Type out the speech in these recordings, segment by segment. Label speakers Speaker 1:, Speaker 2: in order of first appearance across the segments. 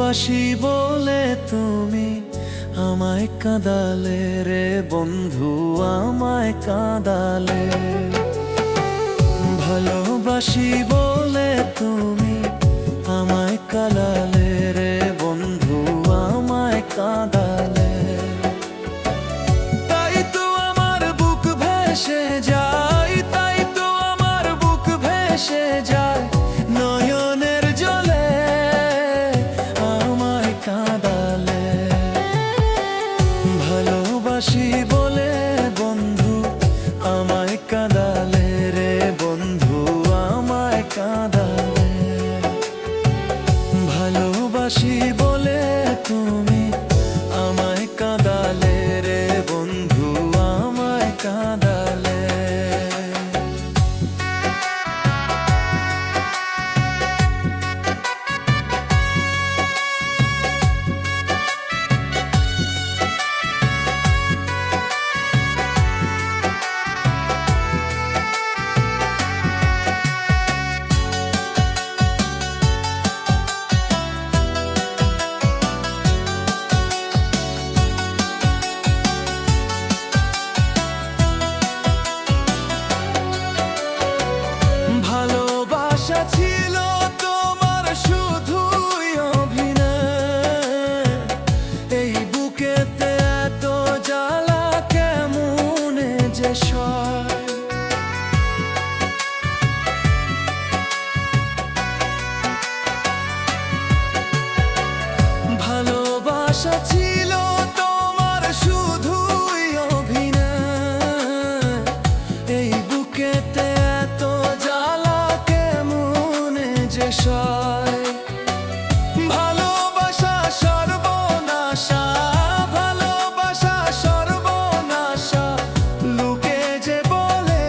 Speaker 1: ভালোবাসি বলে তুমি আমায় কাঁদালে রে বন্ধু, আমায় কাঁদালে। ভালোবাসি বলে তুমি আমায় কাঁদালে রে বন্ধু, আমায় কাঁদালে। তাই তো আমার বুক ভেসে যায়, তাই তো আমার বুক ভেসে যায় নয়নের জলে আমায় কাঁদালে। ভালোবাসি বলে বন্ধু আমায় কাঁদালে রে বন্ধু, আমায় কাঁদালে। ভালোবাসি বলে তুমি আমায় কাঁদালে রে বন্ধু, আমায় কাঁদালে। ভালোবাসা ছিল তোমার শুধুই অভিনয়, এই বুকেতে এত জ্বালা কেমনে যে সয়। ভালোবাসা ছিল তোমার শুধুই অভিনয়, এই বুকেতে এত জ্বালা কেমনে যে সয়। ভালোবাসা সর্বনাশা, ভালোবাসা সর্বনাশা, লোকে যে বলে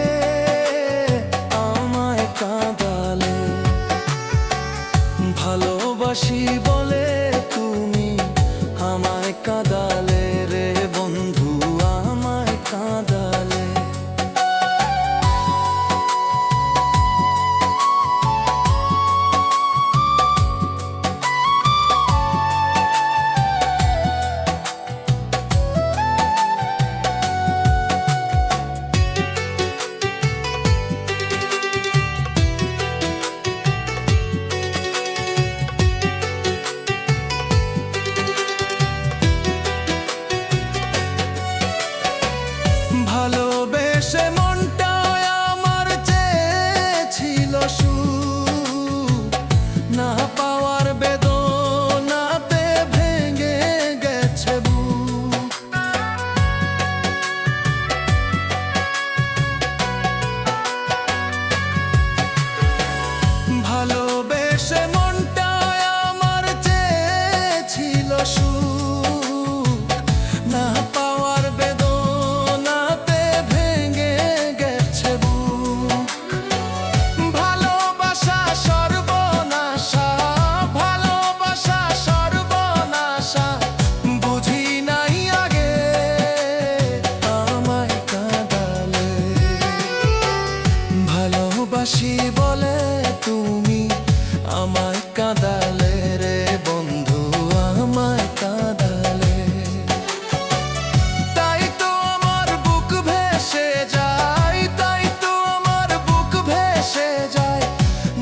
Speaker 1: আমায় কাঁদালে। ভালোবাসি বলে তুমি আমায় কাঁদালে রে বন্ধু, আমায় কাঁদালে। ভালোবেসে মনটা আমার চেয়েছিল সুখ, না পাওয়ার বেদনাতে ভেঙে গেছে বুক। ভালোবেসে মনটা আমার চেয়েছিল সুখ, না পাওয়ার বেদনাতে ভেঙে গেছে বুক। ভালোবাসা সর্বনাশা, ভালোবাসা সর্বনাশা, বুঝি নাই আগে আমায় কাঁদালে। ভালোবাসি বলে তুমি আমায় কাঁদালে রে বন্ধু, আমায় কাঁদালে। তাই তো আমার বুক ভেসে যায়, তাই তো আমার বুক ভেসে যায়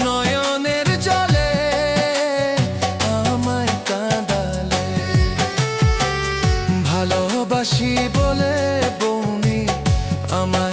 Speaker 1: নয়নের জলে আমায় কাঁদালে। ভালোবাসি বলে বৌনি আমায়